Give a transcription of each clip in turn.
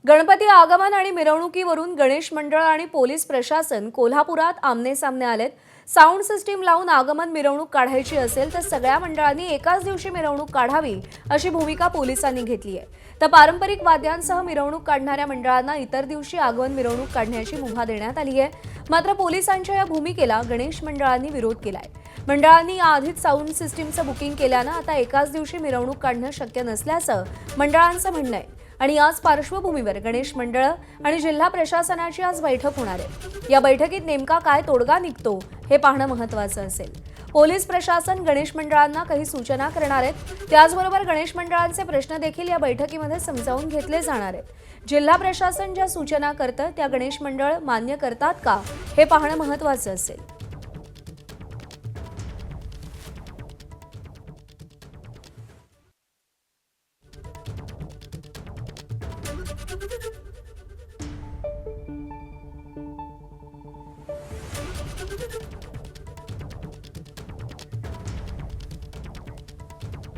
गणपती आगमन आणि मिरवणुकीवरून गणेश मंडळ आणि पोलीस प्रशासन कोल्हापुरात आमने-सामने आलेत। साऊंड सिस्टीम लावून आगमन मिरवणूक काढायची असेल तर सगळ्या मंडळांनी एकाच दिवशी मिरवणूक काढावी अशी भूमिका पोलिसांनी घेतली आहे। तर पारंपरिक वाद्यांसह मिरवणूक काढणाऱ्या मंडळांना इतर दिवशी आगमन मिरवणूक काढण्याची मुभा देण्यात आली आहे। मात्र पोलिसांच्या या भूमिकेला गणेश मंडळांनी विरोध केलाय। मंडळांनी याआधीच साऊंड सिस्टीमचं बुकिंग केल्यानं आता एकाच दिवशी मिरवणूक काढणं शक्य नसल्याचं मंडळांचं म्हणणं आहे। आणि याच पार्श्वभूमीवर गणेश मंडळ आणि जिल्हा प्रशासनाची आज बैठक होणार आहे। या बैठकीत नेमका काय तोडगा निघतो हे पाहणं महत्त्वाचं असेल। पोलीस प्रशासन गणेश मंडळांना काही सूचना करणार आहेत। त्याचबरोबर गणेश मंडळांचे प्रश्न देखील या बैठकीमध्ये समजावून घेतले जाणार आहेत। जिल्हा प्रशासन ज्या सूचना करतं त्या गणेश मंडळ मान्य करतात का हे पाहणं महत्त्वाचं असेल।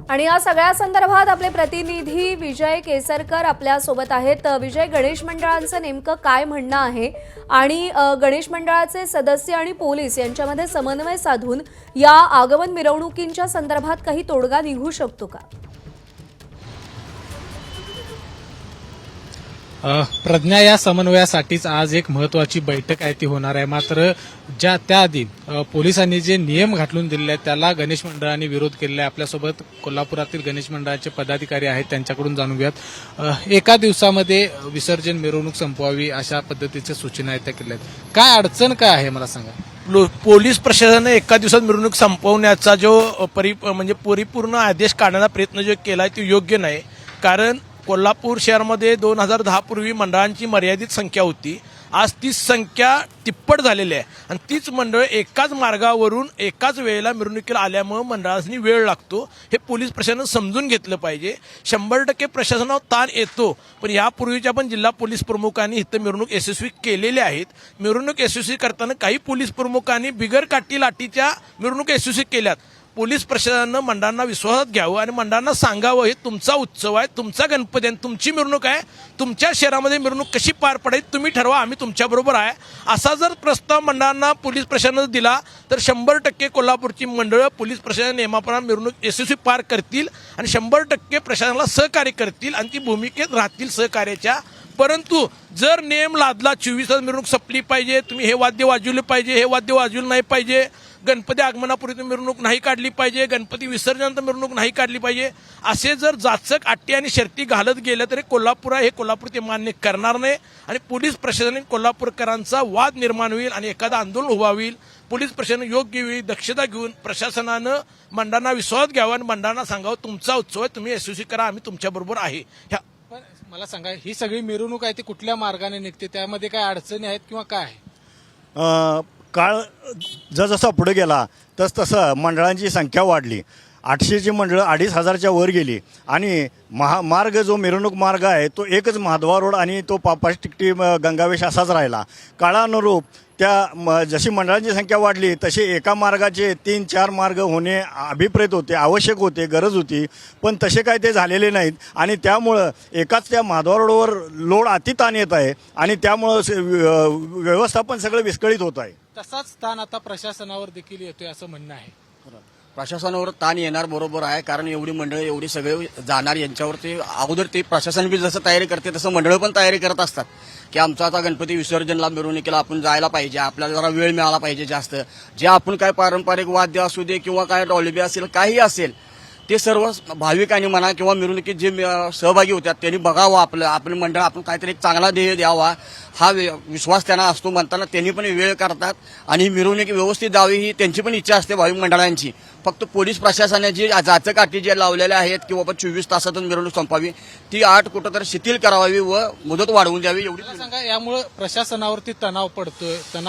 आणि या सगळ्या संदर्भात आपले प्रतिनिधी विजय केसरकर आपल्या सोबत आहेत। विजय, गणेश मंडळांचं नेमकं काय म्हणणं आहे आणि गणेश मंडळाचे सदस्य आणि पोलीस यांच्यामध्ये समन्वय साधून या आगमन मिरवणुकींच्या संदर्भात काही तोडगा निघू शकतो का? प्रज्ञा, या समन्वयासाठीच आज एक महत्त्वाची बैठक आहे ती होणार आहे। मात्र त्याआधी पोलिसांनी जे नियम घालून दिलेले आहेत त्याला गणेश मंडळांनी विरोध केलेला आहे। आपल्यासोबत कोल्हापुरातील गणेश मंडळाचे पदाधिकारी आहेत, त्यांच्याकडून जाणून घेऊयात। एका दिवसामध्ये विसर्जन मिरवणूक संपवावी अशा पद्धतीच्या सूचना आहेत त्या केल्या आहेत। काय अडचण काय आहे मला सांगा। पोलीस प्रशासनाने एका दिवसात मिरवणूक संपवण्याचा जो परिपूर्ण आदेश काढण्याचा प्रयत्न जो केलाय तो योग्य नाही। कारण कोल्हापूर शहरामध्ये 2010 पूर्वी मंडळांची मर्यादित संख्या होती। आज ती संख्या तिप्पट झालेली आहे आणि तीच मंडळ एकाच मार्गावरून एकाच वेळेला मिरवणुकीला आल्यामुळे मंडळांनी वेळ लागतो। हे पोलीस प्रशासनानं समजून घेतलं पाहिजे। 100% प्रशासनावर ताण येतो, पण यापूर्वीच्या पण जिल्हा पोलीस प्रमुखांनी इथं मिरवणूक यशस्वी केलेल्या आहेत। मिरवणूक यशस्वी करताना काही पोलीस प्रमुखांनी बिगर काठी लाठीच्या मिरवणूक यशस्वी केल्यात। पोलीस प्रशासनानं मंडळांना विश्वासात घ्यावं आणि मंडळांना सांगावं, हे तुमचा उत्सव आहे, तुमचा गणपती आहे, तुमची मिरवणूक आहे, तुमच्या शहरामध्ये मिरवणूक कशी पार पडायची तुम्ही ठरवा, आम्ही तुमच्याबरोबर आहे। असा जर प्रस्ताव मंडळांना पोलीस प्रशासनानं दिला तर 100% कोल्हापूरची मंडळं पोलीस प्रशासन नियमाप्रमाणे मिरवणूक यशस्वी पार करतील आणि 100% प्रशासनाला सहकार्य करतील आणि ती भूमिकेत राहतील सहकार्याच्या। परंतु जर नियम लादला 24 तास मिरवणूक संपली पाहिजे, तुम्ही हे वाद्य वाजवले पाहिजे, हे वाद्य वाजवलं नाही पाहिजे, गणपती आगमनापूर्वी मिरवणूक नाही काढली पाहिजे, गणपती विसर्जनानंतर मिरवणूक नाही काढली पाहिजे, असे जर जाचक अटी आणि शर्ती घालत गेलं तरी कोल्हापूर ते मान्य करणार नाही आणि पोलीस प्रशासनाने कोल्हापूरकरांचा वाद निर्माण होईल आणि एखादं आंदोलन उभा होईल। पोलीस प्रशासन योग्य वेळी दक्षता घेऊन प्रशासनानं मंडळांना विश्वासात घ्यावा आणि मंडळांना सांगावं, तुमचा उत्सव आहे, तुम्ही यशस्वी करा, आम्ही तुमच्याबरोबर आहे। मला सांगा, ही सगळी मिरवणूक आहे ती कुठल्या मार्गाने निघते, त्यामध्ये काय अडचणी आहेत किंवा काय आहे? काळ जसजसा पुढे गेला तसतसं मंडळांची संख्या वाढली। 800ची मंडळं 2500च्या वर गेली आणि मार्ग जो मिरवणूक मार्ग आहे तो एकच महाद्वार रोड आणि तो पाच टिकटी गंगावेश असाच राहिला। काळानुरूप जशी मंडळांची संख्या वाढली तसे एका मार्गाचे 3-4 मार्ग होणे अभिप्रेत होते, आवश्यक होते, गरज होती, पण तसे काय ते झालेले नाहीत आणि त्यामुळं एकाच त्या महाद्वार रोडवर लोड अतिताण येत आहे आणि त्यामुळं व्यवस्थापन सगळं विस्कळीत होत आहे। तसाच ताण आता प्रशासनावर देखील येतोय असं म्हणणं आहे। प्रशासनावर ताण येणार बरोबर आहे, कारण एवढी मंडळं एवढी सगळे जाणार यांच्यावर ते अगोदर ते प्रशासन बी जसं तयारी करते तसं मंडळं पण तयारी करत असतात की आमचा आता गणपती विसर्जनला मिरवणुकीला आपण जायला पाहिजे, आपल्याला जरा वेळ मिळाला पाहिजे जास्त। जे आपण काय पारंपरिक वाद्य असू दे किंवा काय डॉल्बी असेल काही असेल ते सर्व भाविकांनी म्हणा किंवा मिरवणुकीत जे सहभागी होतात त्यांनी बघावं, आपलं मंडळ आपण काहीतरी एक चांगला ध्येय द्यावा हा विश्वास त्यांना असतो। म्हणताना त्यांनी पण वेळ करतात आणि मिरवणूक व्यवस्थित जावी ही त्यांची पण इच्छा असते भाविक मंडळांची। फक्त पोलीस प्रशासनाची जाचक अटी जे लावलेल्या आहेत की बाबा 24 तासातून मिरवणूक संपावी ती अट कुठंतरी शिथिल करावी व मुदत वाढवून द्यावी एवढी सांगा। यामुळे प्रशासनावरती तणाव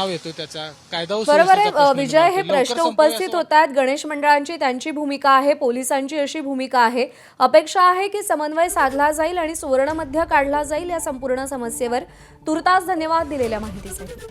येतोय, त्याचा कायदा बरोबर आहे विजय, हे प्रश्न उपस्थित होत आहेत। गणेश मंडळांची त्यांची भूमिका आहे, पोलिसांची अशी भूमिका आहे। अपेक्षा आहे की समन्वय साधला जाईल आणि सुवर्णमध्य काढला जाईल या संपूर्ण समस्येवर। तुर्तास धन्यवाद दिलेल्या माहितीसाठी।